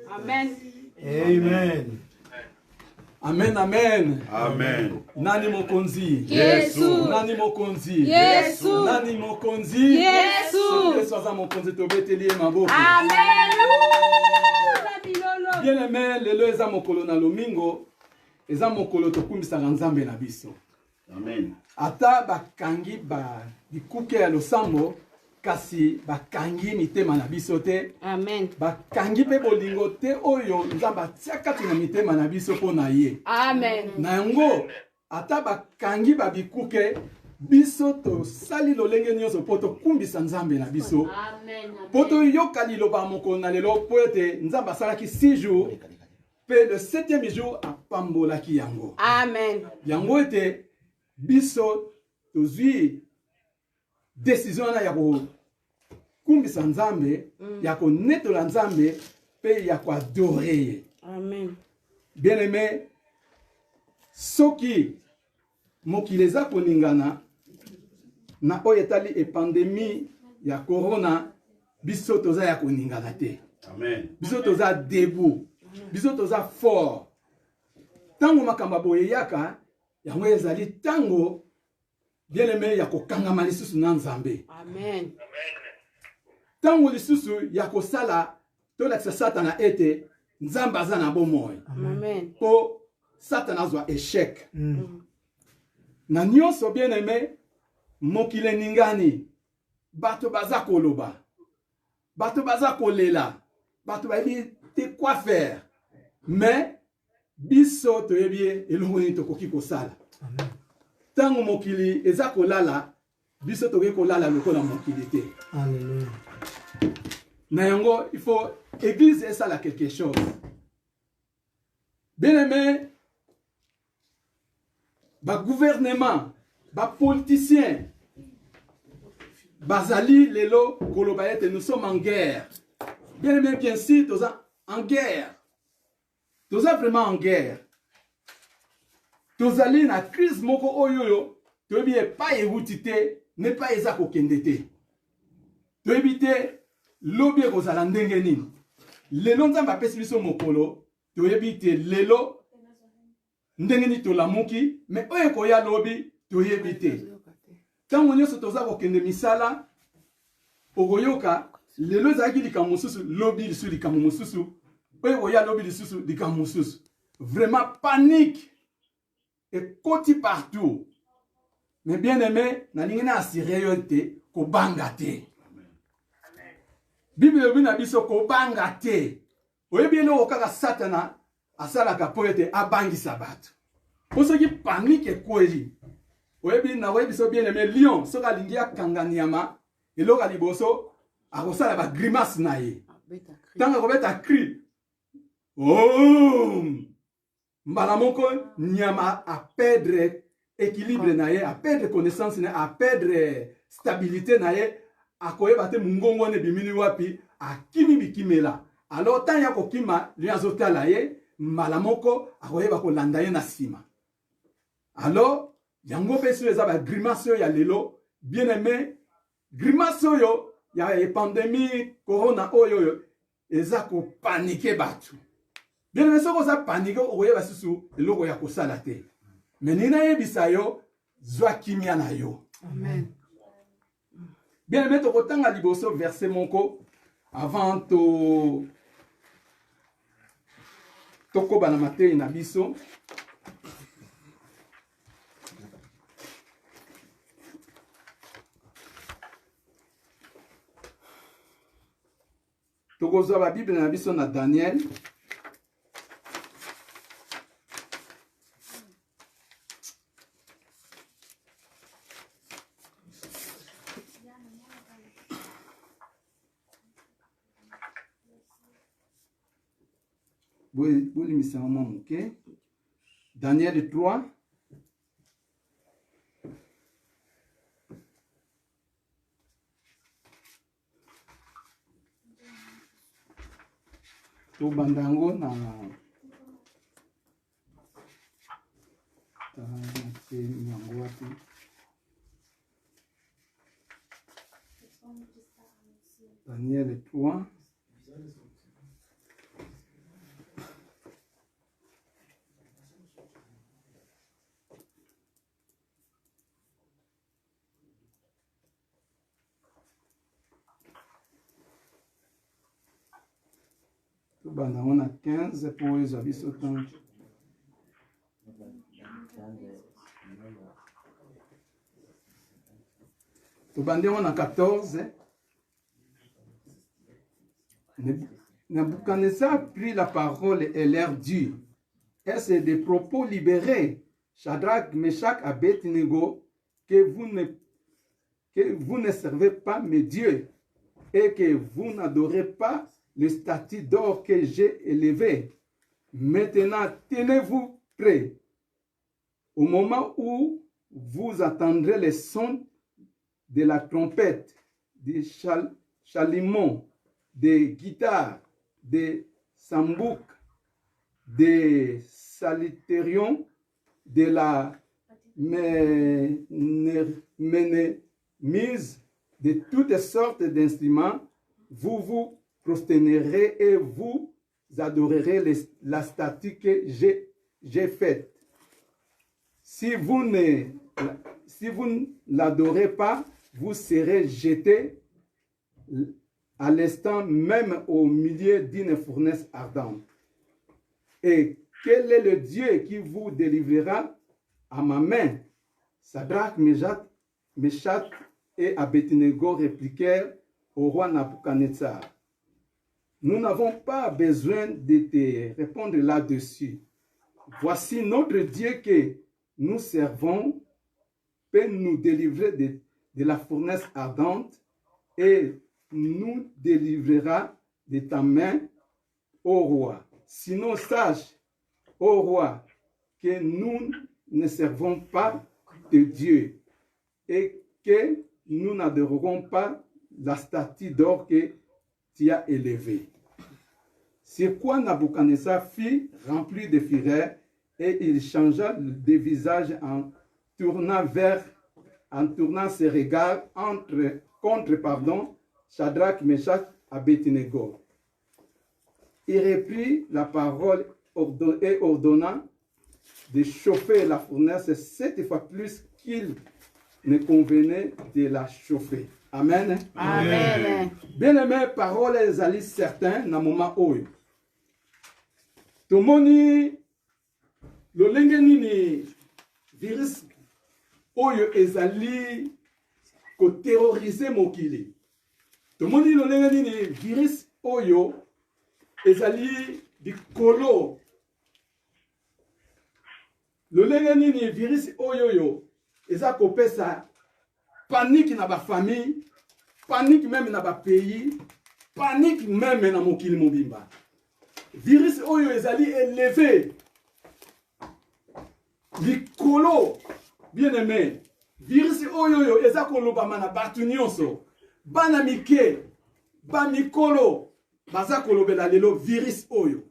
Amen. Amen. Amen, amen. Amen. Nani mokonzi? Yesu. Nani mokonzi? Yesu. Nani mokonzi? Yesu. Yesu aza mokonzi tobeteli maboko. Amen. Bien aimé, lelo eza mokolo na lomingo, eza mokolo tokumbisaka nzambe na biso. Amen. Ata bakangi ba bikuke ya losambo, kasi bakangi mitema na biso te. Amen. Bakangi pe bolingo te oyo nzambe atiaka na mitema na biso mpo na ye. Amen. Na yango ata bakangi ba bikuke biso tosali lolenge nyonso mpo tokumbisa nzambe na biso. Amen. Mpo toyoka liloba mokolo na lelo mpo ete nzambe asalaki 6 jours pe le 7e jour apambolaki yango. Amen. Yango ete biso tozwi décision na ya kokumbisa nzambe, ya konetola nzambe pe ya koadore ye. Amen. Bien aimé, soki mokili eza koningana na oyo etali epandemi ya corona, biso toza ya koningana te. Amen. Biso toza debout. Biso toza fort. Tango makamba boye yaka, yango ezali tango bien aimé ya kokangama lisusu na nzambe. Amen. Tango lisusu ya kosala tolakisa satana ete nzambe aza na bomoi. Amen. Po satana azwa échec. Na nyonso bien aimé, mokile ningani, bato baza koloba, bato baza kolela, bato bayebi te quoi faire. Mais biso toyebi elongo nini tokoki kosala. Tango mokili eza kolala, biso tokoki kolala lokola mokili te. Alléluia. Na yango, il faut église esala quelque chose. Bien aimé, ba gouvernement, ba politicien, bazali lelo koloba ete nous sommes en guerre. Bien aimé, bien sûr, toza en guerre. Toza vraiment en guerre. Tozali na crise moko oyoyo, toyebi epai ewuti te, ne pas eza kokende te. Toyebi te lobi ekozala ndenge nini. Lelo nzambe apesi biso mokolo, toyebi te lelo ndenge nini tolamuki, mais oyo ekoya lobi toyebi te. Tango nyonso toza kokende misala, okoyoka lelo ezalaki likambo mosusu, lobi lisusu likambo mosusu, oyo ekoya lobi lisusu likambo mosusu. Vraiment panique ekoti partout. Mais bien aimé, nalingi na assuré yo te kobanga te. Bible elobi na biso kobanga te. Oyebi eloko kaka satana asalaka po ete abangisa bato. Po soki panique ekweli, oyebi na biso bien aimé lion soki alingi akanga nyama eloko ya liboso akosala ba grimace na ye. Ntango akobeta cri, oh, mbala moko nyama a perdre équilibre na ye, a perdre connaissance na ye, a perdre stabilité na ye, akoyeba te mungongo ne bimini wapi, akimi bikimela. Alors tant ya kokima li azotala ye, mbala moko akoyeba kolanda ye na sima. Alors yango pe sur eza ba grimace ya lelo, bien aimé, grimace yo ya pandémie corona oyo eza ko paniquer batu. Bien aimé, soko za paniquer okoyeba susu eloko ya kosala te. Mais nina yebisa yo zwa kimia na yo. Amen. Bien aimé, tokotanga liboso verset moko avant tokoba na mateyi na biso. Tokozwa ba Bible na biso na Daniel. Bolimisa mwa moke. Daniel 3. Tobanda yango na yango wapi. Daniel 3. tobanda ngo na 15 mpo ezwa biso ntango. Tobandi ngo na 14. Nabuchodonosor prit la parole et leur dit, est-ce des propos libérés, Shadrach, Meshach, Abednego, que vous ne servez pas mes dieux et que vous n'adorez pas le statut d'or que j'ai élevé. Maintenant, tenez-vous prêts. Au moment où vous attendrez les sons de la trompette, des chalumeaux, des guitares, des sambucs, des saltérions, de la ménémise, de toutes sortes d'instruments, vous vous prosternerez et vous adorerez la statue que j'ai faite. Si vous ne l'adorez pas, vous serez jeté à l'instant même au milieu d'une fournaise ardente. Et quel est le Dieu qui vous délivrera à ma main? Shadrach, Meshach et Abednego répliquèrent au roi Nabuchodonosor. Nous n'avons pas besoin de te répondre là-dessus. Voici notre Dieu que nous servons peut nous délivrer de la fournaise ardente et nous délivrera de ta main, ô roi. Sinon, sache, ô roi, que nous ne servons pas de Dieu et que nous n'adorerons pas la statue d'or que tu as élevée. C'est quoi Nabuchodonosor fit rempli de fureur et il changea de visage en tournant ses regards contre Shadrach, Meshach, Abednego. Il reprit la parole et ordonna de chauffer la fournaise 7 fois plus qu'il ne convenait de la chauffer. Amen. Amen. Bien-aimé, parole ezali certain na moment oyo. Tomoni lolenge nini virus oyo ezali ko terroriser mokili. Tomoni lolenge nini virus oyo ezali dikolo. Lolenge nini virus oyo eza kopesa panique na ba famille, panique même na ba pays, panique même na mokili mobimba. Virus oyo ezali élevé. Likolo, bien aimé. Virus oyo eza kolobama na batu nyonso. Bana mike, ba mikolo, baza kolobela lelo virus oyo.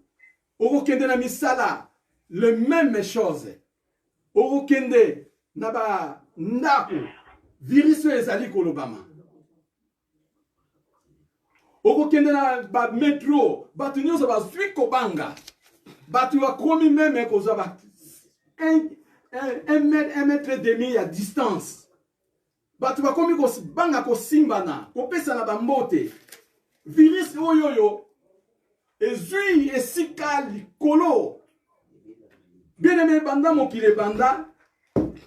Okokende na misala, le même chose. Okokende na ba ndako, virus oyo ezali kolobama. Okokende na ba metro, batu nyonso bazwi kobanga. Batu bakomi meme kozwa ba 1 mètre et demi à distance. Batu bakomi banga kosimbana, kopesa na bambote. Virus oyo ezui esika likolo. Bien aimé banda mokile banda,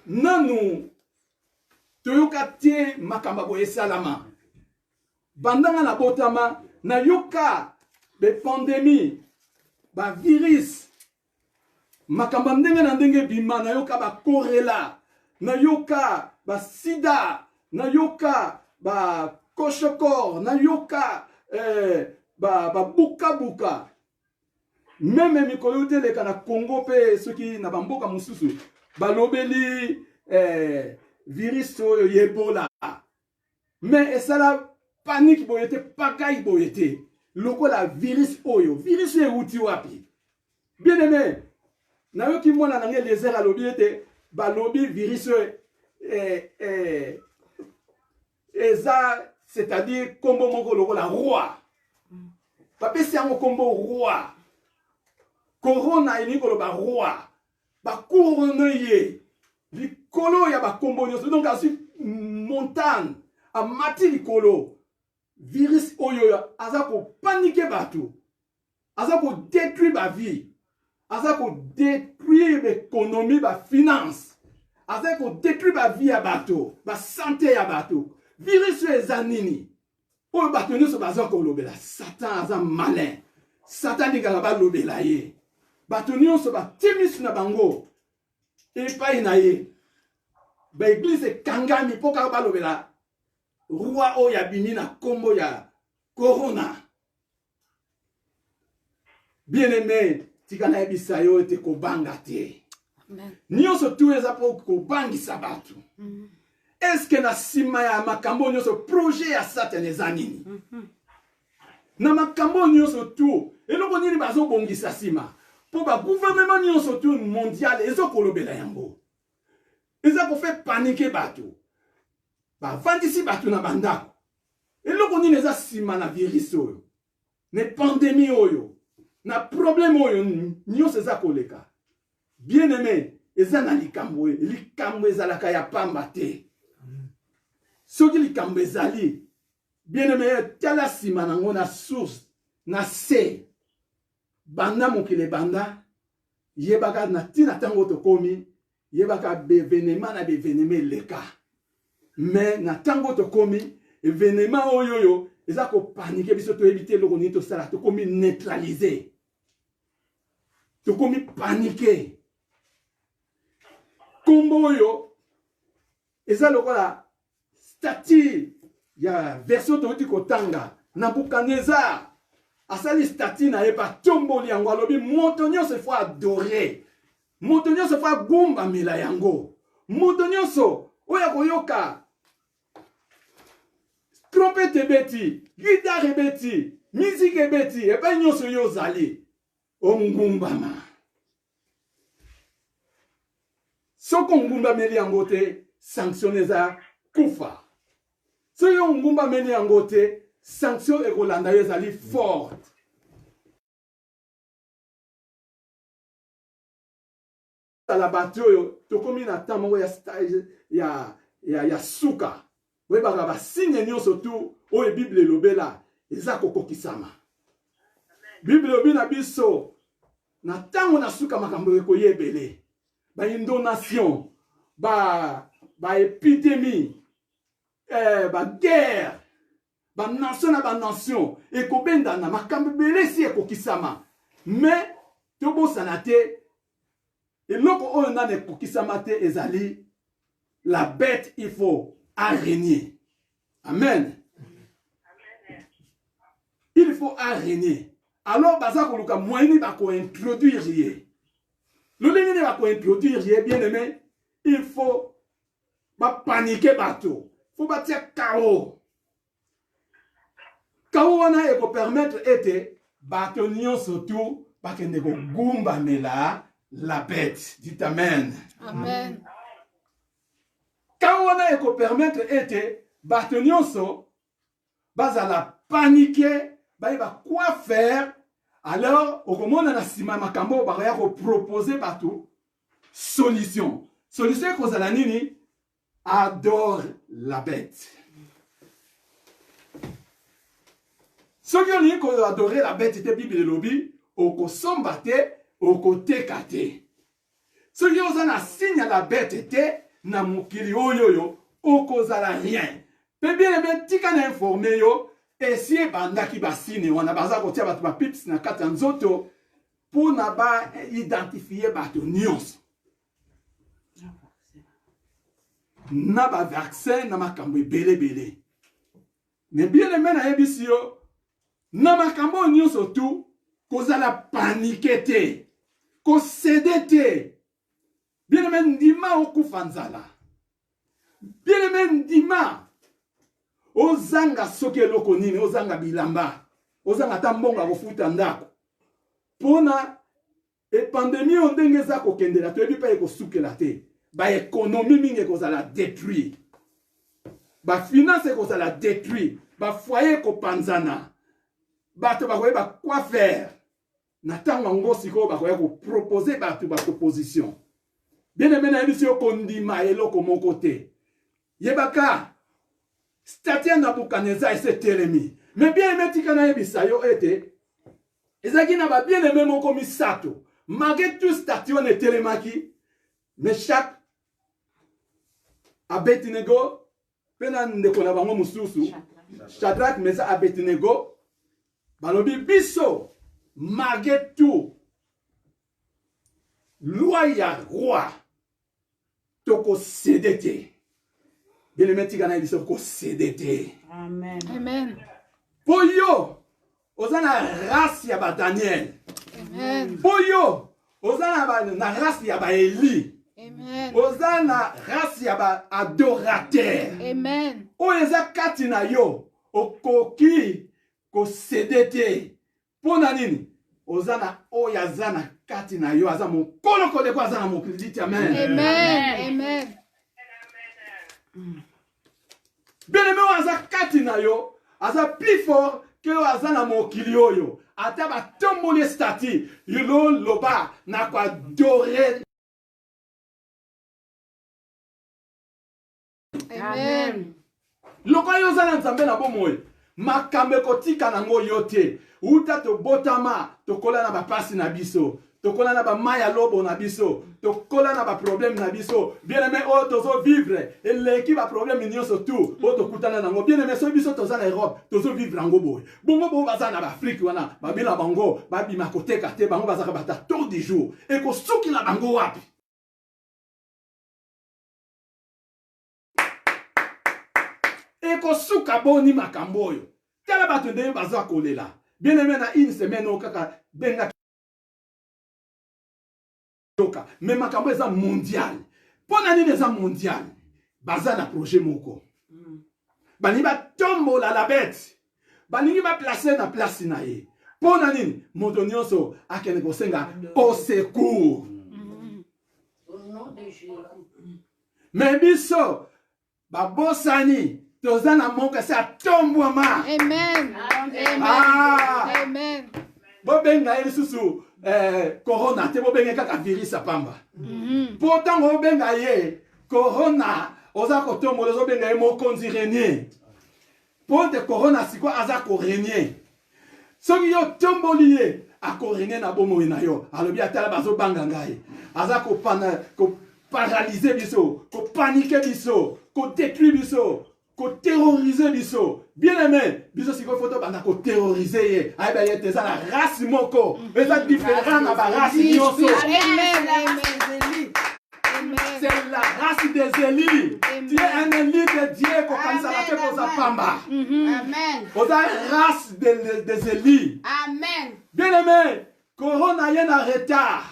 nanu toyoka tie makamba boye salama. Bandanga na botama na yoka be pandémie, ba virus. Makamba ndenge na ndenge bima na yoka ba korela, na yoka ba sida, na yoka ba koshokor, na yoka ba buka buka. Même mikolo teleka na Congo pe soki na bamboka mususu balobeli virus oyo Ebola. Mais esala panique boyete, pagaille boyete. Lokola virus oyo, virus euti wapi. Bien aimé, na yoki mwana nange lézère alobi ete balobi virus eza, c'est-à-dire kombo moko lokola roi. Papesi yango kombo roi. Corona ini koloba roi. Ba couronne ye. Likolo ya ba kombo nyonso. Donc asu montagne, a mati likolo. Virus oyo aza ko paniquer batu. aza ko détruire ba vie, aza ko détruire l'économie, ba finance, aza ko détruire ba vie ya bato, ba santé ya bato. Virus eza nini? Oyo bato nyonso baza kolobela, Satan aza malin. Satan lingaka balobela ye. Bato nyonso batimisu na bango epai na ye. Ba église kangami mpo kaka balobela roi oyo abimi na kombo ya corona. Bien-aimé, tika nayebisa yo ete kobanga te. Nyonso tu eza mpo kobangisa bato. Eske na nsima ya makambo nyonso projet ya Satan eza nini? Na makambo nyonso tu eloko nini bazobongisa nsima mpo bagouvernement nyonso tu mondial ezokolobela yango. Eza kofe panike bato, bavandisi bato na bandako. Eloko nini eza nsima na virus oyo, na pandémie oyo, na problème oyo nyonso eza koleka. Bien-aimé, eza na likambo ezalaka ya pamba te. Soki likambo ezali, bien-aimé, tala nsima nango na source, na se, banda mokili banda, yebaka na tina tango tokomi, yebaka bevenema na bevenema eleka. Mais na tango tokomi, evenema oyoyo, eza ko panike biso to ebite loko nini to sala, tokomi neutraliser. Tokomi panike. Kombo oyo, eza lokola stati ya verso toyoti kotanga, Nabucodonosor asali stati na ye batomboli yango alobi moto nyonso faut adorer. Moto nyonso faut agumbamela yango. Moto nyonso oyo koyoka trompette ebeti, guitare ebeti, musique ebeti, epai nyonso yo ozali ongumbama. Soko ngumbameli yango te, sanction eza kufa. Soki ongumbameli yango te, sanction ekolanda yo ezali forte. La bato oyo tokomi na temps moko ya stage ya suka. Oyebaka basigne nyonso tu oyo Bible elobela eza kokokisama. Bible elobi na biso na ntango na suka makambo ekoyebele. Ba inondation, ba épidémie, ba guerre, ba nation na ba nation ekobenda na makambo belesi ekokisama. Mais tobosana te eloko oyo nane ekokisama te ezali la bête il faut arrêter. Amen. Il faut arrêter. Alors baza koluka moyeni bako introduire ye. Le ligne va introduire, bien aimé, il faut pas paniquer bateau. Il faut bâtir chaos. Chaos on a permettre ete bateau surtout pas que ne gumba mela la bête. Dites amen. Amen. Chaos on a permettre ete bateau nyonso baza la paniquer, ba quoi faire. Alors, au moment de la sima makambo bakaya ko proposer bateau solution. Solution ko zala nini? Adore la bête. Soki on dit qu'on adorer la bête était Bible lobby, au ko sombate, au ko tekate. Soki on a signe la bête était na mukili oyoyo, au ko zala rien. Pe bien bien tika na informer yo. Et si bandaki basine wana baza kotia bato ba pips na kati nzoto pour na ba identifier bato nyonso na ba vaccin na makambo ebele. Mais bien aimé na yebisi yo na makambo nyonso tu kozala panique te, ko céder te. Bien aimé ndima okufa nzala. Bien aimé ndima ozanga soki eloko nini, ozanga bilamba, ozanga ta mbongo kofuta ndako. Pona epandemie ondenge eza kokendela toyebi pa ekosukela te. Ba économie mingi ekozala détruire. Ba finance ekozala détruire. Ba foyer kopanzana. Bato bakoyeba quoi faire. Na ntango yango sikoyo bakoya kopropose bato baproposition. Bien aimé na yebisi yo kondima eloko moko te. Yebaka Statia Nabucodonosor ese telemi. Mais bien aimé tika na yebisa yo ete ezaki na ba bien aimé moko misato. Malgré tout statut on etelemaki, mais chaque Abednego pena ndeko na bango mususu Shadrach, Meshach, Abednego balobi biso malgré tout loi ya roi toko cédete. Bien le metti kana biso ko cédete. Amen. Amen. Poyo ozana race ya ba Daniel. Amen. Poyo ozana na race ya ba Eli. Amen. Ozana race ya ba adorateur. Amen. Oyeza kati na yo okoki ko cédete. Pona nini? Ozana oyazana kati na yo aza mokolo kole kwa azana mokiliti. Amen. Amen. Amen. Bien-aimé aza kati na yo aza plus fort que azana mokili oyo. Ata ba tomboli stati yolo loba na kwa dore. Amen. Loko yo zana nzambe na bomoye. Makambe kotika na ngo yote. Uta to botama to kola na ba pasi na biso. To kola na ba maya lobo na biso. To kola na ba problème na biso. Bien-aimé o tozo vivre. Eleki ba problème nyonso tout. O to kutana na ngo. Bien-aimé so biso toza na Europe. Tozo vivre ngo boy. Bongo bo baza na ba Afrique wana. Ba bila bango. Ba bima koteka te bango baza ka bata tour du jour. E ko suki la bango wapi. Eko suka boni makambo oyo. Tala bato ndenge baza kolela. Bien aimé na une semaine okaka benga toka. Mais makambo eza mondial. Pona nini eza mondial? Baza na projet moko. Bani ba tombola la bête. Bani ba placer na place na ye. Pona nini? Moto nyonso akene kosenga au secours. Au nom de Jésus. Mais biso babosani tozana moka sa tombwama. Amen. Amen. Ah. Amen. Bobenga elisusu corona te bobenga kaka virus apamba. Pourtant bobenga ye corona oza kotombola obenga ye mokonzi régner. Ponte corona siko aza ko régner. Soki yo tomboli ye akorégner na bomo na yo. Alobi atala bazo banga ngai. Aza ko paralyser biso, ko paniquer biso, ko détruire biso, ko terroriser biso. Bien aimé, biso siko photo banda ko terroriser ye. Ay ba yete za la race moko. Eza différent na ba race nyonso. Amen. Amen. C'est la race des Élis. Tu es un Élie de Dieu ko kanisa la ko za pamba. Amen. Oza race des Élis. Amen. Bien aimé, corona ye na retard.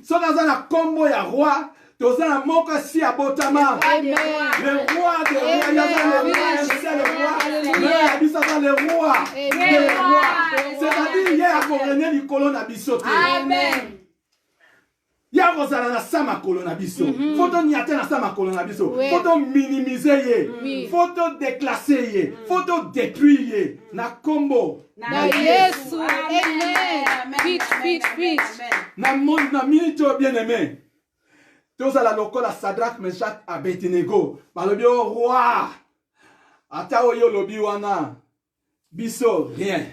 So dans la combo ya roi, toza na moko si abotama. Amen. Le roi des rois, il y a le roi, c'est le roi. Mais abisa dans le roi. Le roi. C'est-à-dire hier a coroné du colon abisote. Amen. Ya kozala na sama kolona biso. Faut niate na sama kolona biso. Faut minimiser ye. Faut déclasser ye. Faut détruire ye. Na combo. Na Yesu. Amen. Preach. Na monde na minute bien aimé. Toza la lokola Shadrach, Meshach, Abednego. Balobi o roi. Ata oyo lobi wana. Biso rien.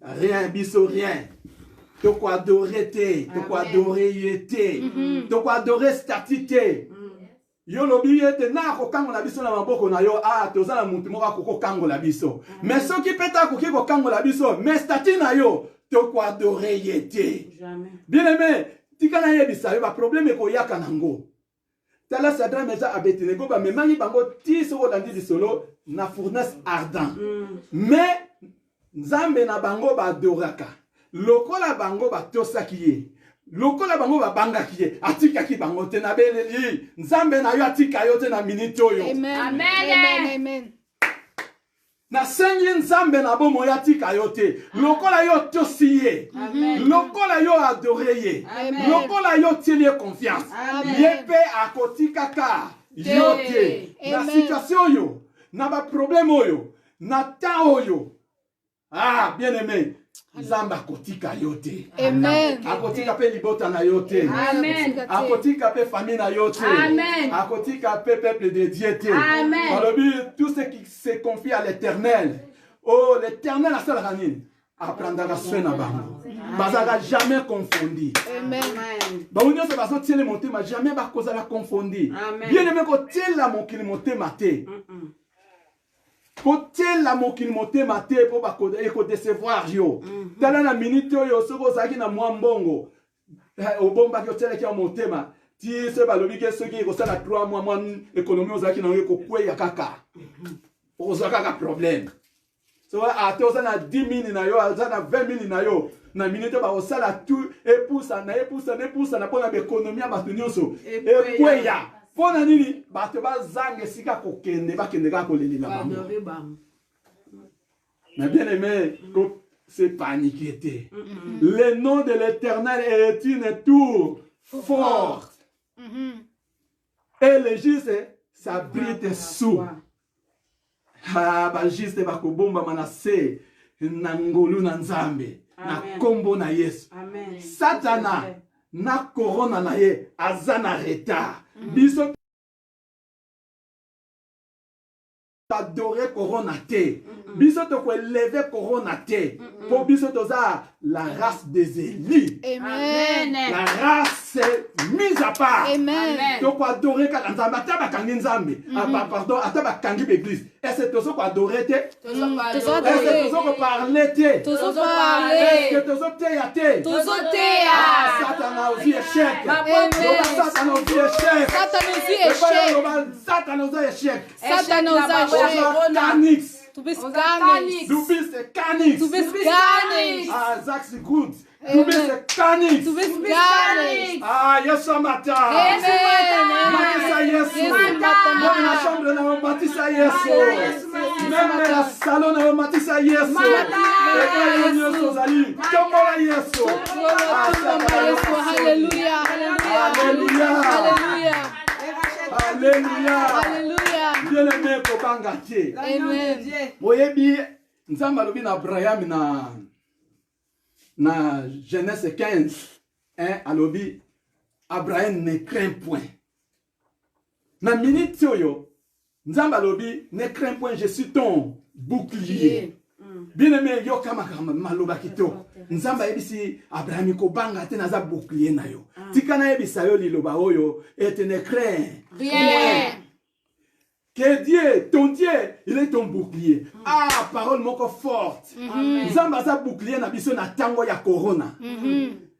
Rien biso rien. Toko adorer te, toko adorer yete, toko adorer statité. Yo lobi yete na ko kangola biso na maboko na yo toza na mutu moko ko kangola biso. Mais soki peta ko ko kangola biso, mais statut na yo toko adorer yete. Jamais. Bien aimé, tikana yebisa yo ba problème ko yaka nango. Tala Shadrach, Meshach, Abednego ba memangi bango ti soko dandi di solo na fournaise ardent. Mais nzambe na bango ba adoraka. Lokola bango batosaki ye. Lokola bango babangaki ye. Atikaki bango te na beleli. Nzambe na yo atika yo te na minute oyo. Amen. Na sengi nzambe na bomo ya atika yo te. Lokola yo tosi ye. Lokola yo adore ye. Lokola yo tilie confiance. Ye pe akotika ka yo te. Na situation yo. Na ba problème oyo. Na ta oyo. Ah, bien aimé. Nzamba akotika yo te. Amen. Akotika pe libota na yo te. Amen. Akotika pe famille na yo te. Amen. Akotika pe peuple de Dieu te. Amen. Dans le but, tout ce qui se confie à l'Éternel. Oh, l'Éternel a seul ranin. aprendaka soin na bango. Bazaka jamais confondu. Amen. Bango nyonso bazotiela motema jamais bakozala confondu. Bien aimé kotiela mokili motema te. Kotiela mokili motema te po bakodecevoir yo. Tala na minute oyo soko ozalaki na mwa mbongo obombaki otielaki ya motema ti se balobi ke soki ekosala 3 mois mwa économie ozalaki na yo ekokweya kaka okozwa kaka problème. So ate oza na 10 000 na yo oza na 20 000 na yo na minute bakosala tout epusa na mpona baéconomie ya bato nyonso ekweya. Pona nini bato bazanga esika kokende bakende kaka kolelela bango. Mais bien aimé, c'est paniqué. Le nom de l'Éternel est une tour forte. Et le juste s'abrite sous. Ah, ba juste bakobomba manase na ngolu na nzambe na kombo na Yesu. Satana na corona na ye azana retard. Biso adorer corona te. Biso to ko lever corona te. Pour biso toza la race des élus. Amen. La race mise à part. Amen. To ko adorer ka nzambe ata bakangi nzambe. Pardon, ata bakangi l'église. Est-ce que tozo ko adorer te? Est-ce que tozo ko parler te? Tozo parler. Est-ce que tozo teya te? Tozo teya. Satana aussi échec. Amen. Satana aussi échec. Satana aussi échec. Satana aussi échec. Satana aussi échec. Canix. Du bist gar nichts. Du bist Canix. Du bist gar nichts. Ah, sag's gut. Du bist Canix. Du bist gar nichts. Ah, Yesu Mata. Matisa Yesu. Même la chambre na Matisa Yesu. Même la salon na Matisa Yesu. Et Yesu Zali. Tombola Yesu. Alléluia. Alléluia. Alléluia. Alléluia. Alléluia. Bien aimé kobanga te. Amen. Boyebi nzambe alobi na Abraham na Genèse 15 alobi Abraham ne craint point. Na minute oyo nzambe alobi ne craint point, je suis ton bouclier. Bien aimé yo kama maloba kito. Nzamba yebisi Abraham ko banga te naza bouclier na yo. Tikana yebisa yo liloba oyo et ne crains Rien. Que Dieu, ton Dieu, il est ton bouclier. Ah, parole moko forte. Nzamba za bouclier na biso na tango ya corona.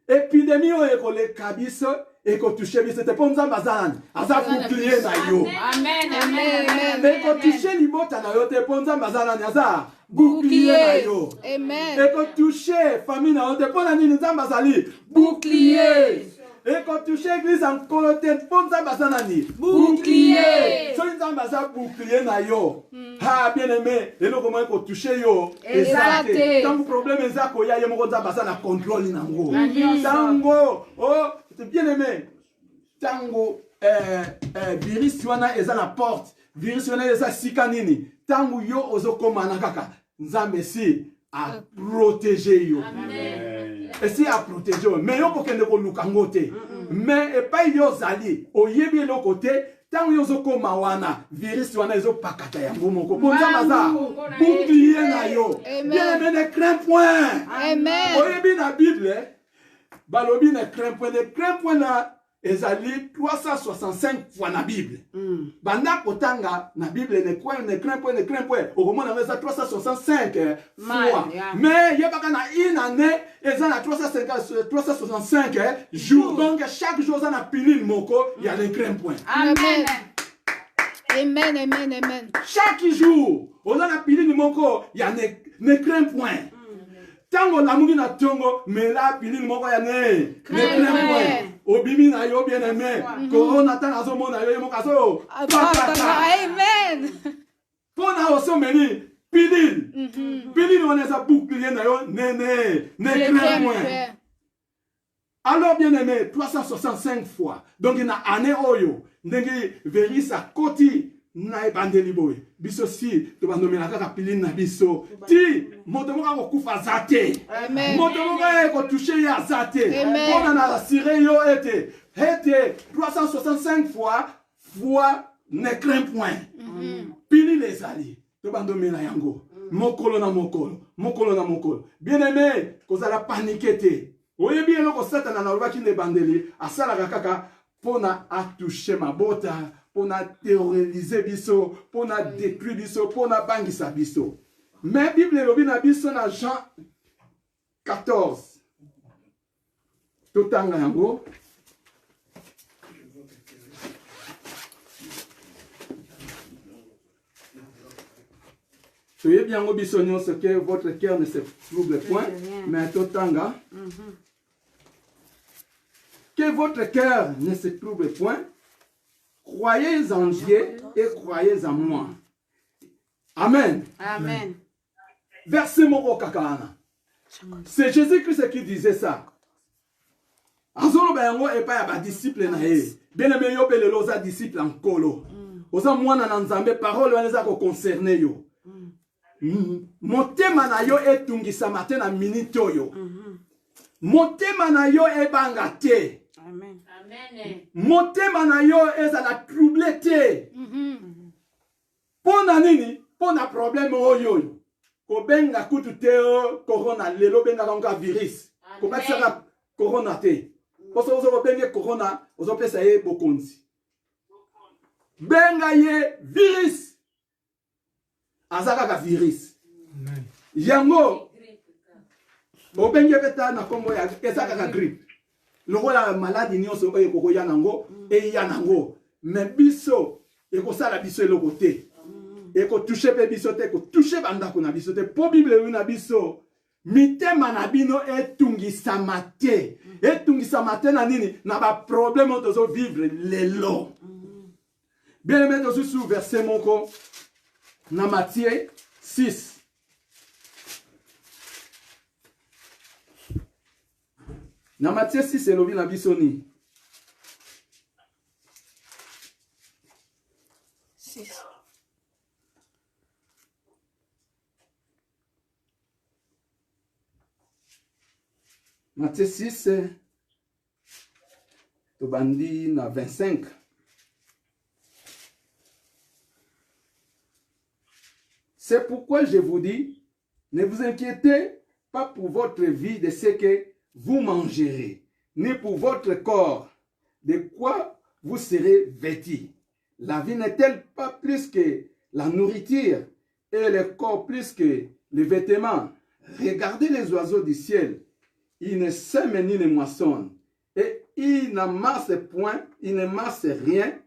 Épidémie oyo ekoleka biso ekotouche biso te po nzamba azalani aza bouclier na yo. Amen. Amen. Ekotouche libota na yo te po nzamba azalani aza bouclier na yo. Amen. Ekotouche famille na yo te po na nini nzamba azali bouclier. Et quand tu touches l'église en coloté, pour nzamba azanani bouclier. So nzamba aza bouclier na yo. Ah bien aimé, et là comment il faut toucher yo. Exacté. Tant que problème eza ko ya yemo nzamba azana contrôle nango. Tango, oh, c'est bien aimé. Tango virus wana eza na porte. Virus wana eza sika nini. Tango yo ozokoma na kaka. Nzambe si a protéger yo. Amen. Et si a protéger yo, mais yo kokende ko lukango te. Mais et pas yo zali, oyebi lo côté, tant yo zokoma wana, virus wana zo pakata yango moko. Pour nzamba bouclier na yo. Bien aimé, ne crains point. Amen. Oyebi na Bible, balobi ne crains point, ne crains point na ezali 365 fois na Bible. Banda kotanga na Bible ne crains point. Au moment on a 365 fois. Mais yebaka na une année ezana 365 jours. Donc chaque jour on a pili moko, il y a ne crains point. Amen. Amen. Amen. Amen. Chaque jour on a pili moko, il y a ne crains point. Tango la mungi na tongo, mais là pili moko ya ne crains point. Obimi na yo bien aimé. Corona tan azomo na yo yemo kaso. Amen. Pona oso meni pilil. Pilil on eza bouclier na yo ne crains point. Alors bien aimé 365 fois. Donc na année oyo ndenge verisa koti na ebandeli boy. Biso si to bandomela kaka pilil na biso. Ti moto moka ko kufa zate. Amen. Moto moka ko toucher ya zate. Pona na rassurer yo ete 365 fois ne crains point. Pili les ali. To bandomela yango. Mokolo na mokolo. Mokolo na mokolo. Bien-aimé, kozala paniqué te. Oye bien loko satana na lobaki ne bandeli. Asala kaka pona atoucher mabota. Pona terroriser biso. Pona détruire biso. Pona bangisa biso. Mais Bible lobi na biso na Jean 14. Totanga yango. Soyez bien obisognon ce que votre cœur ne se trouble point, mais totanga. Que votre cœur ne se trouble point. Croyez en Dieu et croyez en moi. Amen. Amen. Verset moko kakana. C'est Jésus-Christ qui disait ça. Azolo bayango epa ya ba disciple na ye. Bien aimé yo belelo za disciple en kolo. Oza mwana na nzambe parole wana za ko concerner yo. Motema na yo etungisa matin na minute oyo. Motema na yo ebanga te. Amen. Amen. Motema na yo ezala troublé te. Pona nini? Pona problème oyo. Ko benga kutu te corona lelo benga longa virus. Ko batsa corona te. Poso ozo benga corona ozo pesa ye bokonzi. Benga ye virus. Azaka ka virus. Amen. Yango obenge beta na kombo ya ezaka ka grippe. Lokola maladie nyonso oyo koko ya nango e ya nango. Mais biso ekosala biso eloko te. Eko toucher pe biso te, ko toucher bandako na biso te. Po Bible na biso mitema na bino etungisama te. Etungisama te na nini? Na ba problème tozo vivre lelo. Bien aimé tozo sous verset moko na Matthieu 6. Na Matthieu 6 elobi na biso ni. 6. Matthieu 6 tobandi na 25. C'est pourquoi je vous dis, ne vous inquiétez pas pour votre vie de ce que vous mangerez, ni pour votre corps, de quoi vous serez vêtis. La vie n'est-elle pas plus que la nourriture et le corps plus que les vêtements? Regardez les oiseaux du ciel. Ils ne sèment ni ne moissonnent, et ils n'amassent point, ils ne massent rien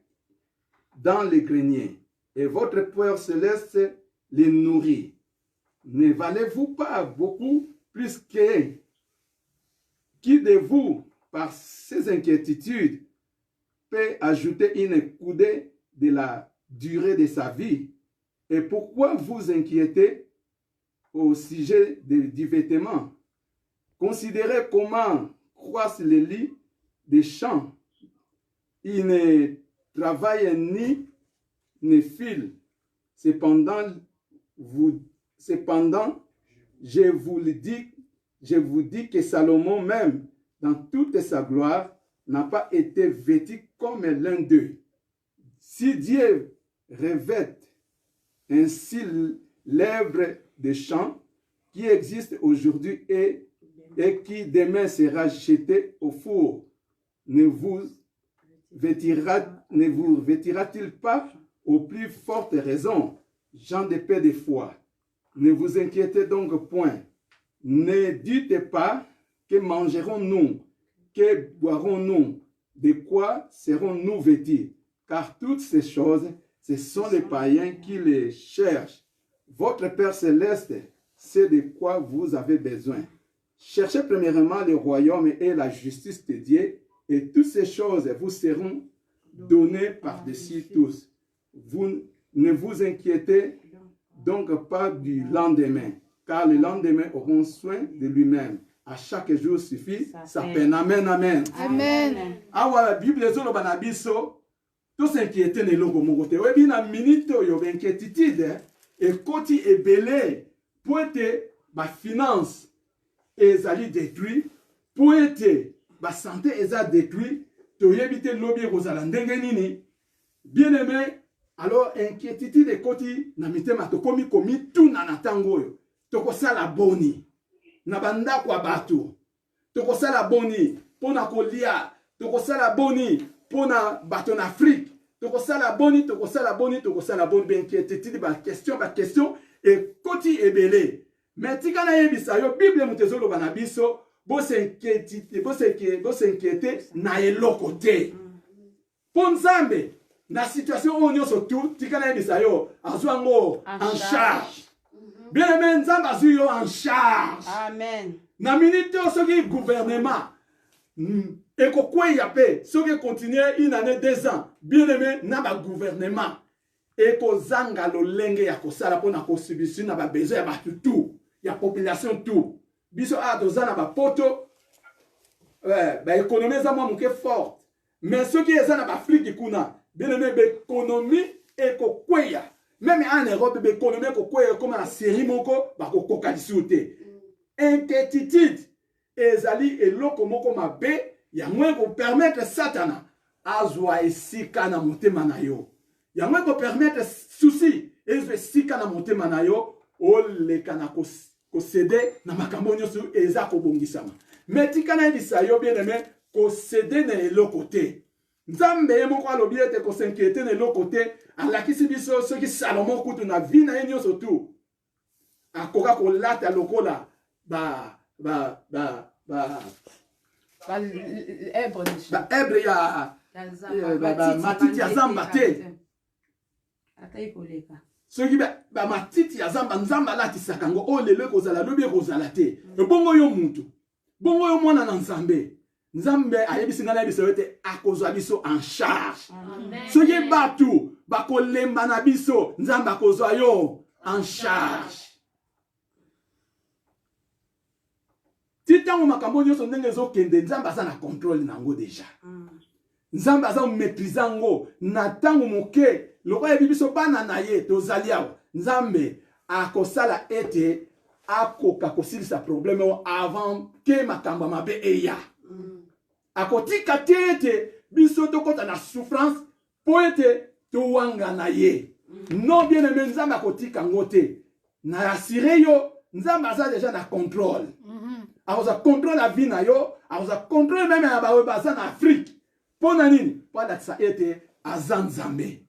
dans les greniers. Et votre Père céleste les nourrit. Ne valez-vous pas beaucoup plus que qui de vous, par ces inquiétudes, peut ajouter une coudée de la durée de sa vie? Et pourquoi vous inquiétez au sujet du vêtement? Considérez comment croissent les lits des champs. Ils ne travaillent ni ne filent. Cependant, je vous dis que Salomon même, dans toute sa gloire, n'a pas été vêtu comme l'un d'eux. Si Dieu revêt ainsi l'œuvre des champs qui existe aujourd'hui et qui demain sera jeté au four, ne vous vêtira-t-il pas aux plus fortes raisons, gens de paix de foi? Ne vous inquiétez donc point. Ne dites pas que mangerons-nous, que boirons-nous, de quoi serons-nous vêtus? Car toutes ces choses, ce sont les païens qui les cherchent. Votre Père céleste sait de quoi vous avez besoin. Cherchez premièrement le royaume et la justice de Dieu, et toutes ces choses vous seront données par-dessus tous. Vous ne vous inquiétez donc pas du lendemain, car le lendemain auront soin de lui-même. À chaque jour suffit sa peine. Amen, amen. Amen. Awa Bible ezolo bana biso to s'inquiéter ne loko mokote. Webi na minute yo inquiétude et koti ebele pour être ba finance ezali détruit, pour être ba santé eza détruit, to yebite lobi kozala ndenge nini. Bien aimé, alors inquiétude ekoti na mitema tokomi komituna na ntango oyo tokosala boni na bandako ya bato tokosala boni mpona kolia tokosala boni mpona bato na Afrique tokosala boni inquiétude question ekoti ebele mais tika na yebisa yo Bible moto ezoloba na biso bosinquiété na eloko te mpo Nzambe na situation oyo nyonso tu tika na yebisa yo azwa yango en charge bien aimé Nzambe azwi yo en charge Amen. na minute oyo soki gouvernement ekokweya mpe soki continue une année 2 ans bien aimé na bagouvernement ekozanga lolenge ya kosala mpona kosubstitue na babesoin ya bato tu ya population tu biso a toza na bapoto baéconomie eza mwa moke forte mais soki eza na baafrike kuna bien aimé baéconomie ekokweya même en Europe baéconomie ekokweya ekoma na série moko bakokoka lisusu te inquiétude ezali eloko moko mabe yango ekopermettre satana azwa esika na motema na yo yango ekopermettre souci ezwa esika na motema na yo oleka na kosede na makambo nyonso eza kobongisama mais tika na yebisa yo bien aimé kosede na eloko te Nzambe ye moko alobi ete kosinquiété na eloko te alakisi biso soki Salomo kutu na vie na ye nyonso tu akoka kolata lokola ebre ya matiti ya zamba te soki bamatiti ya zamba Nzambe alatisaka yango oyo lelo ekozala lobi ekozala te ebongo yo mutu bongo yo mwana na Nzambe Nzambe ayebisi nga na yebisa yo te akozwa biso en charge soki bato bakolemba na biso Nzambe akozwa yo en charge ti ntango makambo nyonso ndenge ezokende Nzambe aza na contrôle nango deja Nzambe aza maîtrise yango na ntango moke lokola yebi biso bana na ye tozali awa Nzambe akosala ete akoka kosilisa problème oyo avant ke makambo mabe eya akotika te ete biso tokota na souffrance po ete towanga na ye non bien aimé Nzambe akotika ngo te na assuré yo Nzambe aza déjà na contrôle akoza contrôle la vie na yo akoza contrôle même ya bawe baza na Afrique pona nini po alakisa ete aza Nzambe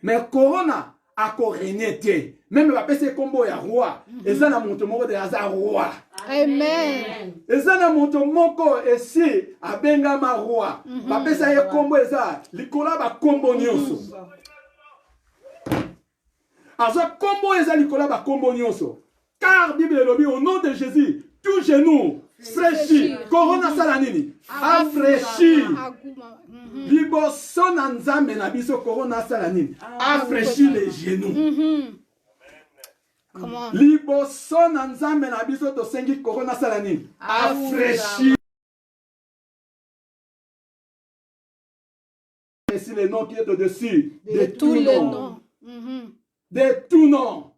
mais corona akorene te même bapesi kombo ya roi eza na moto moko de aza roi Amen. eza na moto moko esi abengama roi bapesa ye kombo eza likolo ya bakombo nyonso azwa kombo eza likolo ya bakombo nyonso car Bible elobi au nom de Jésus tout genou fléchi corona sala nini afreshi liboso na Nzambe na biso corona sala nini afreshi les genoux liboso na Nzambe na biso tosengi corona sala nini afreshi c'est le nom qui est au-dessus de tous les noms de tout nom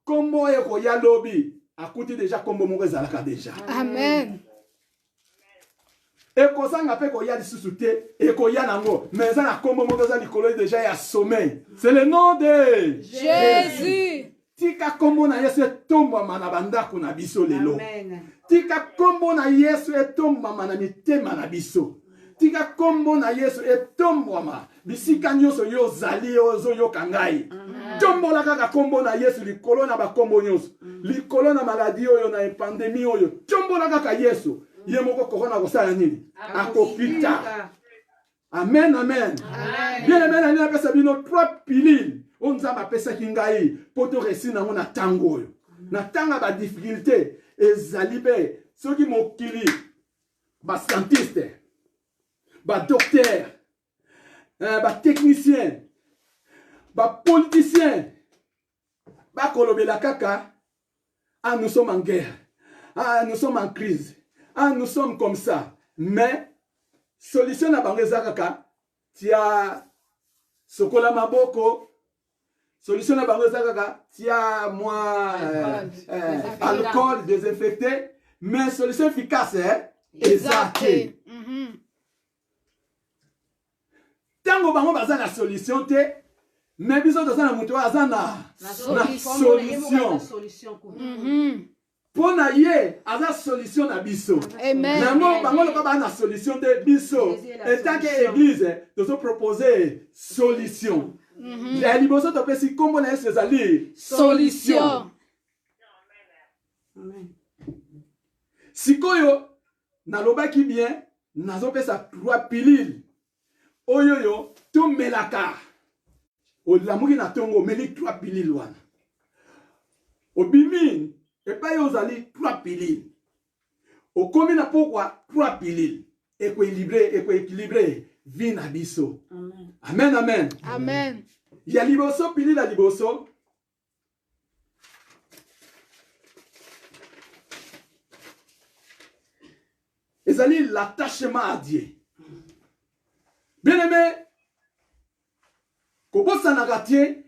kombo eko ya lobi akuti déjà kombo moko ezalaka déjà Amen. ekozanga mpe koya lisusu te ekoya nango mais eza na kombo moko eza likolo déjà ya sommet c'est le nom de Jésus. tika kombo na Yesu etombama na bandako na biso lelo tika kombo na Yesu etombama na mitema na biso tika kombo na Yesu etombama bisika nyonso yo ozali ozoyoka ngai tombola kaka kombo na Yesu likolo na bakombo nyonso likolo na maladi oyo na pandemie oyo tombola kaka Yesu ye moko korona kosala nini akopita amen amen bien amen ani apesa bino 3 pilules oyo Nzambe apesaki ngai mpo toresi nango na ntango oyo na ntango ya badifficulté ezali mpe soki mokili bascientiste badocteur batechnicien bapoliticien bakolobela kaka ah nous sommes en guerre ah nous sommes en crise ah nous sommes comme ça mais solution na bango eza kaka tia sokola maboko solution na bango eza kaka tia mwa alcool désinfecté mais solution efficace eza te tango bango baza na solution te Mais biso toza na mutu aza na solution. Pour na ye aza solution na biso. Amen. Namo bango loba ba na solution de biso. Et tant que église tozo proposer solution. Ya liboso to pesi kombo na Yesu ezali Solution. Amen. Sikoyo nalobaki bien nazopesa 3 pilules. Oyoyo to melaka. Olamuki na tongo meli 3 pilules wana. Obimi et pas yo zali 3 pilules. Okomi na pourquoi 3 pilules. Équilibré vie na biso. Amen. Amen, amen. Amen. Ya liboso pilule la liboso. Ezali l'attachement à Dieu. Bien aimé, kobosa na gatie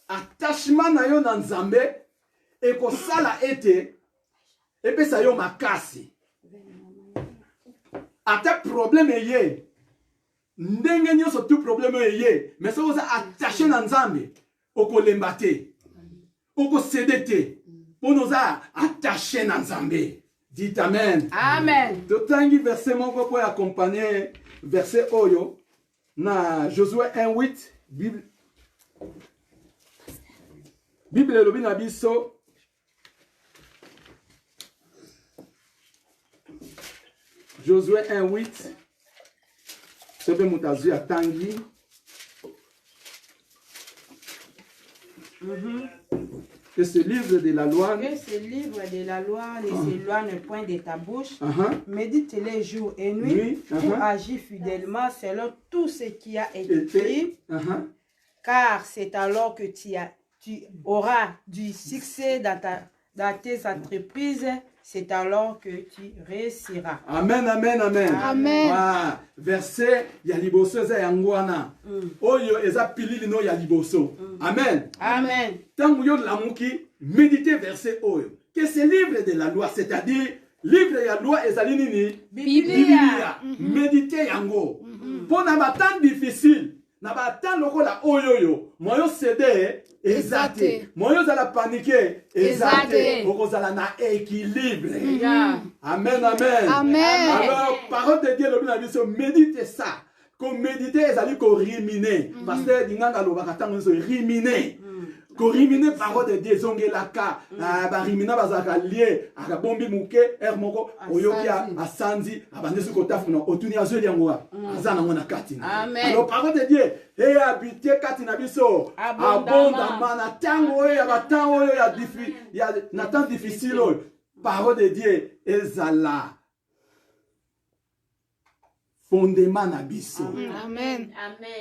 attachement na yo na Nzambe et ko sala ete epesa yo makasi. Ata problème eye. Ndenge nyonso tout problème eye, mais so oza attaché na Nzambe okolemba te. Okosede te. Pour nous attaché na Nzambe. Dites amen. Amen. Totangi verset moko pour accompagner verset oyo na Josué 1:8 Bible elobi na biso Josué 1:8 Sebe mutazu ya tangi que ce livre de la loi Que ce livre de la loi ne s'éloigne point de ta bouche. Médite-les jour et nuit Nuit, pour agir fidèlement selon tout ce qui a été écrit. Car c'est alors que tu auras du succès dans tes entreprises. C'est alors que tu réussiras. Amen, amen, amen. Amen. Ah, verset ya liboso eza yangwana. Oyo eza pilili no ya liboso. Amen. Amen. Tango yo lamuki, méditez verset oyo. Que ce livre de la loi, c'est-à-dire livre ya loi ezali nini? Biblia. Méditez yango. Pour na ba temps difficile, na ba temps lokola oyoyo, moyo cédé ezate. Moyo zala paniquer ezate. Okozala na équilibre. Amen, amen. Amen. Alors, parole de Dieu, le méditez ça. Comme méditer, ezali ko riminer. Parce que dinganga lo bakatango so riminer. Ko riminer parole de Dieu zongelaka, ba rimina bazaka lié, aka bombi muke, moko oyoki asanzi, abandesu kotafuna otuni azeli yango azana ngona kati. Amen. Alors parole de Dieu, et habiter kati na biso abondamment na tango ya batango ya na temps difficile. Parole de Dieu ezala fondement na biso. Amen.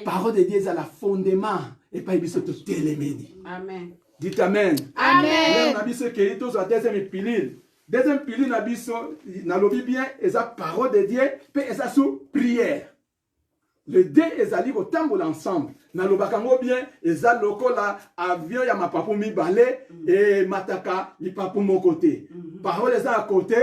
Parole de Dieu ezala fondement et pas biso to telemeni. Amen. Dites amen. Amen. Na biso ke to so deuxième pilule. Deuxième pilule na biso na lobi bien eza parole de Dieu pe eza sous prière. Les deux ezali ko tambola ensemble. Na lobakango bien eza lokola avion ya mapapu mibale et mataka lipapu mon côté. Parole eza à côté.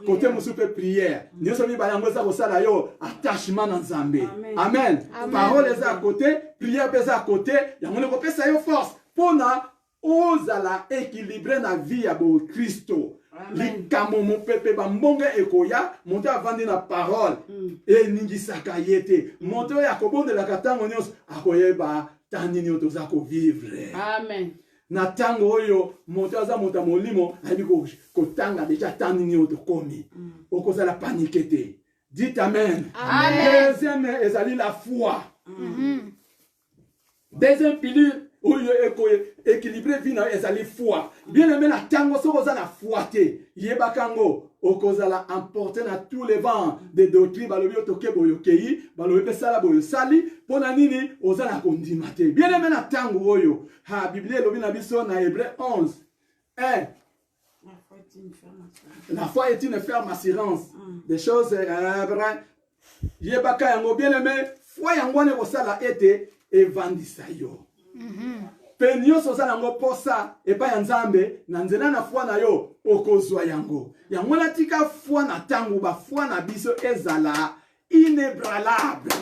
Côté musupe prière. Nous sommes balango za kosala yo attachement na Nzambe. Amen. Parole eza à côté, prière eza à côté, yango ne kopesa yo force pona ozala équilibrer na vie ya bo Kristo. Likamo mon pepe ba mbonga ekoya, monte avandi na parole et ningisaka yete. Monte ya kobondela katango nyos akoyeba tani nyoto za ko vivre. Amen. Na tango oyo moto aza moto molimo ayebi kotanga deja tani ni otokomi okozala panique te. Dites amen. Amen. Deuxième ezali la foi. Deuxième pilule oyo équilibré vie na ezali foi. Bien aimé na tango soko za na foi te yebakango okozala emporté na tous les vents de doctrine balobi otoke boyo kei balobi pe sala boyo sali pona nini ozala kondima te. Bien aimé na tango oyo ha Bible lobi na biso na Hébreux 11 1. La foi est une ferme assurance des choses vraies. Yebaka yango bien aimé foi yango ne kosala ete evandisa yo. Pe nyonso oza nango posa epai ya Nzambe na nzela na foi na yo okozwa yango. Yango natika foi na tango ba foi na biso ezala inébranlable.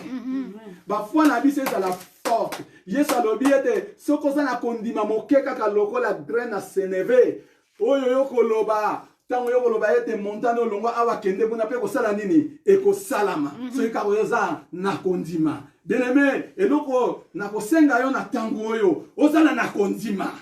Ba foi na biso ezala forte. Yesu alobi ete soko za na kondima moke kaka lokola graine na seneve. Oyo yo koloba tango yo koloba ete montagne olongo awa kende buna pe kosala nini ekosalama. Soki kaka oza na kondima. Bien-aimé, eloko na kosenga yo na tango oyo ozala na kondima.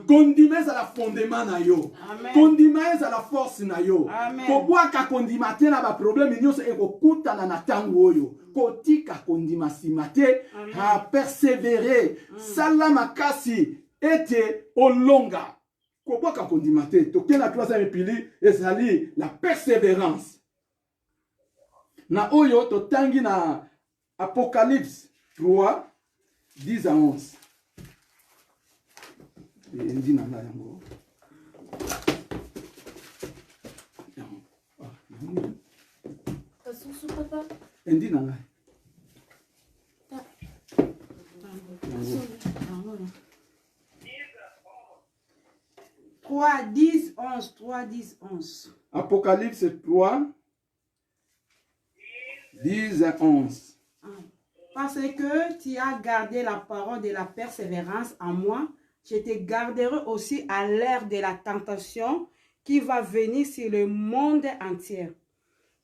Kondima eza la fondement na yo. Kondima eza la force na yo. Kobwaka kondima te na ba problème nyonso ekokutana na tango oyo. Kotika kondima sima te, a persévérer, sala makasi ete olonga. Kobwaka kondima te, toke na troisième pilier ezali la persévérance. Na oyo totangi na Apocalypse 3, 10 à 11. Endi na ngai yango. Kasusu papa. Endi na ngai. 3, 10, 11. 3, 10, 11. Apocalypse 3, 10 à 11. Parce que tu as gardé la parole de la persévérance en moi, je te garderai aussi à l'heure de la tentation qui va venir sur le monde entier.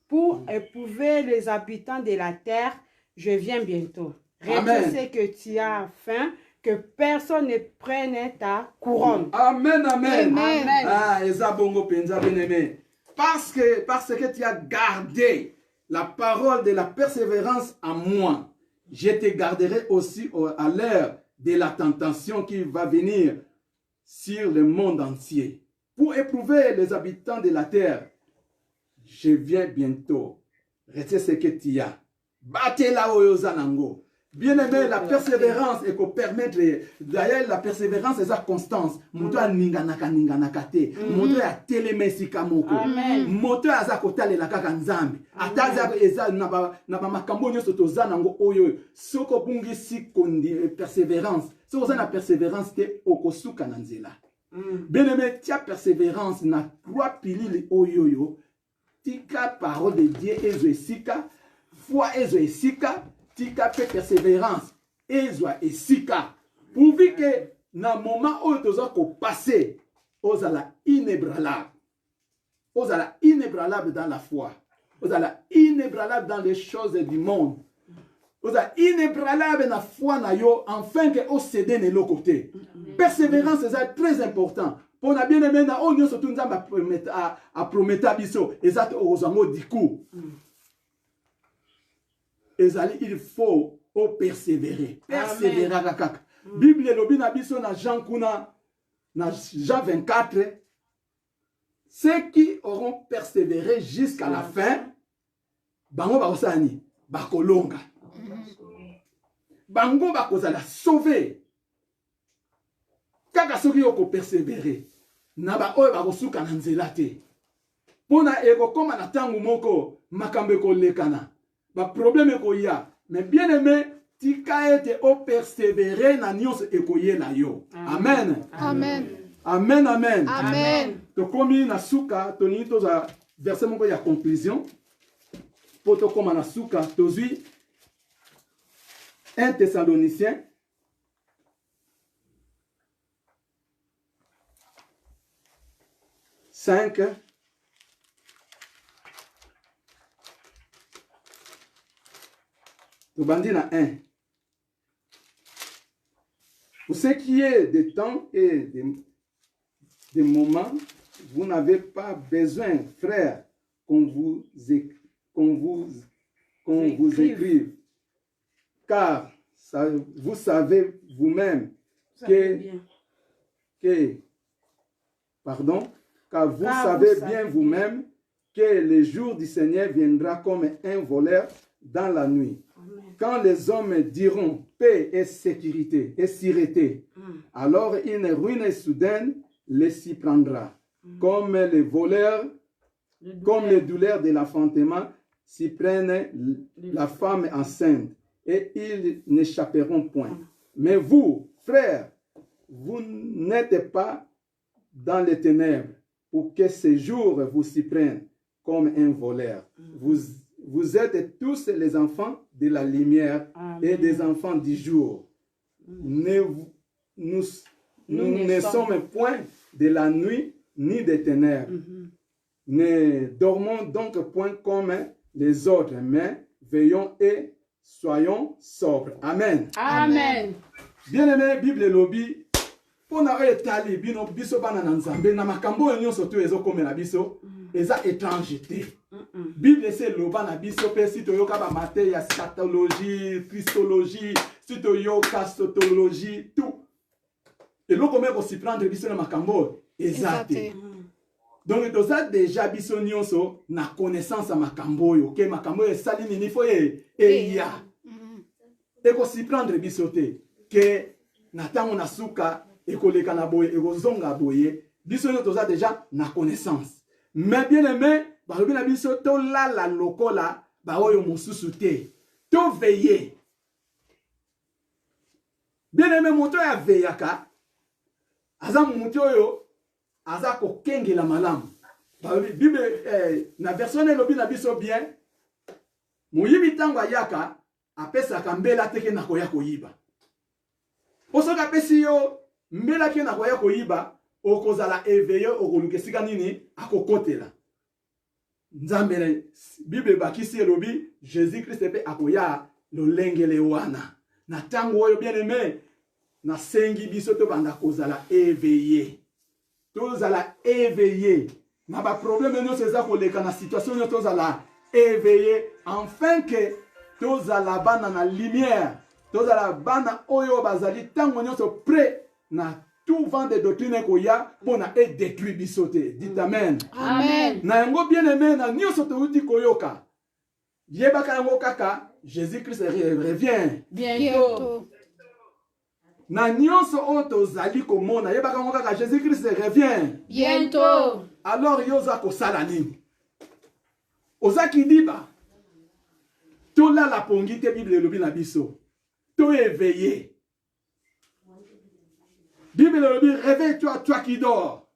Pour éprouver les habitants de la terre, je viens bientôt. Retiens ce que tu as faim, que personne ne prenne ta couronne. Amen, amen. Amen. Ah, ezabongo penza bien-aimé. Parce que tu as gardé la parole de la persévérance en moi, je te garderai aussi à l'heure de la tentation qui va venir sur le monde entier. Pour éprouver les habitants de la terre, je viens bientôt. Retiens ce que tu as. Battez la oyozanango. Bien-aimé, la persévérance et qu'on permettre, d'ailleurs la persévérance c'est sa constance. Moto a ninganaka te. Moto a telemesika moko. Moto a za kotale la kaka nzambe. Ataza eza na ba makambo nyoso tozanango oyo. Soko bungi si kondi persévérance. Soko za na persévérance te okosuka na nzela. Bien-aimé, tia persévérance na 3 piliers oyoyo. Tika parole de Dieu ezo esika, foi ezo esika. Tika pe persévérance, ezwa esika. Pourvu que na moment où tu as passé, ozala inébranlable. Ozala inébranlable dans la foi. Ozala inébranlable dans les choses du monde. Ozala inébranlable na foi na yo, afin que o cédé ne l'autre côté. Persévérance c'est très important. Pour na bien aimé na onyo surtout nzamba a prometa biso, ezat ozango diku. Il faut persévérer. Persévérer. Bible lobi na biso na Jean kuna na Jean 24. Ceux qui auront persévéré jusqu'à la fin, bango bakosani, bakolonga. Bango bakozala sauver. Kaka soki yoko persévérer, na ba oyo bakosuka na nzela te. Pona eko koma na tangu moko makambe ko lekana. Ba problème ko ya, mais bien aimé, tika ete o persévérer na nyonso ekoye na yo. Amen. Amen. Amen, amen. Amen. To komi na suka, to ni to za verset moko ya conclusion. Poto koma na suka, to zui 1 Thessaloniciens 5. Tobandina 1. Pour ce qui est des temps et des moments, vous n'avez pas besoin, frères, qu'on vous écrive. Car vous savez vous-même car vous savez bien vous-même que le jour du Seigneur viendra comme un voleur dans la nuit. Quand les hommes diront paix et sécurité et sûreté, alors une ruine soudaine les s'y prendra. Comme les voleurs, comme les douleurs de l'enfantement s'y prennent la femme enceinte, et ils n'échapperont point. Mais vous, frères, vous n'êtes pas dans les ténèbres pour que ce jour vous s'y prenne comme un voleur. Vous êtes tous les enfants de la lumière et des enfants du jour. nous ne sommes point de la nuit ni des ténèbres. Ne dormons donc point comme les autres, mais veillons et soyons sobres. Amen. Amen. Bien-aimé, Bible lobby, pour na etali bino biso bana na nzambe na makambo enyo surtout ezo komela biso eza étrangeté. Bible c'est loba na biso pe si toyoka ba maté ya scatologie, christologie, si toyoka sotologie, tout. Et lo komé ko si prendre biso na makambo ezate. Donc toza déjà biso nyonso na connaissance à makambo yo, ke makambo esali nini fo ya. Et ko si prendre biso te ke na tango na suka ekoleka na boye ekozonga boye biso yo toza déjà na connaissance. Mais bien aimé, balobi na biso to la lokola ba oyo mosusu te. To veiller. Bien aimé, moto ya veyaka aza moto oyo aza ko kengela malamu. Bible na version elobi na biso bien moyibi tango ayaka apesaka mbela teke na koya koyiba. Osoka pesi yo mbela ke na koya koyiba okozala éveillé okoluka esika nini akokotela. Nzambele Bible bakisi elobi Jésus Christ pe akoya lolengele wana. Na tango oyo bien aimé na sengi biso to banda kozala éveillé. Tozala éveillé. Na ba problème nous c'est ça koleka na situation nous tozala éveillé afin que tozala bana na lumière. Tozala bana oyo bazali tango nyonso prêt na tout vent de doctrine koya pona et détruit bisoté. Dites amen. Amen. Na yango bien aimé na nyonso touti koyoka. Yebaka yango kaka Jésus Christ revient Bientôt. na nyonso oyo tozali komona yebaka yango kaka Jésus Christ revient Bientôt. alors yoza kosala nini oza kidiba tolala pongi te Bible elobi na biso to éveillé. Bible elobi réveille-toi toi qui dors,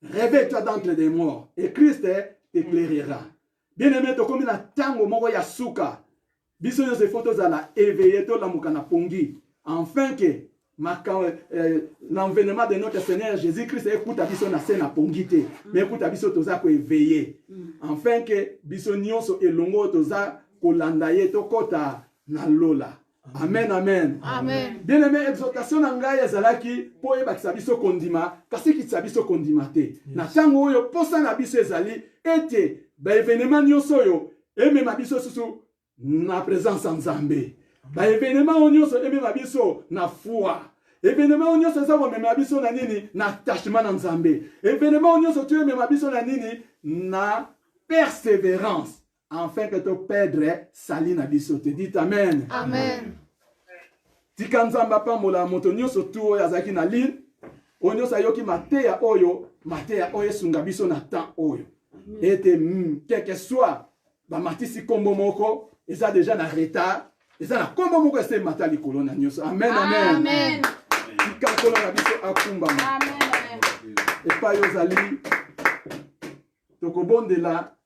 réveille-toi d'entre les morts et Christ t'éclairera. Bien aimé tokomi na tango moko ya suka biso nyonso ifo tozala éveillé tolamuka na pongi afin que l'envénement de notre Seigneur Jésus-Christ écoute biso na se na pongite mais écoute biso toza ko éveillé afin que biso nyonso elongo toza kolanda ye tokota na lola. Amen, amen. Amen. Bien aimé, exhortation na ngai ezalaki po yebakisa biso kondima kasi kitisa biso kondima te. Na tango oyo posa na biso ezali ete ba événement nyonso oyo emema biso susu na présence en Nzambe. Ba événement nyonso emema biso na foi. Événement nyonso eza komema biso na nini na attachement na Nzambe. Événement nyonso tu emema biso na nini na persévérance. Afin que tu perdre sali na biso te. Dites amen. Amen. Tika Nzamba pambola moto nyonso tu oyo azaki na ligne. Onyo sayoki mateya oyo sunga biso na temps oyo. Ete quel que soit ba matisi kombo moko eza déjà na retard. Eza na kombo moko ese matali kolona nyonso. Amen, amen. Amen. Tika kolona biso akumbama. Amen. Et pas yozali tokobondela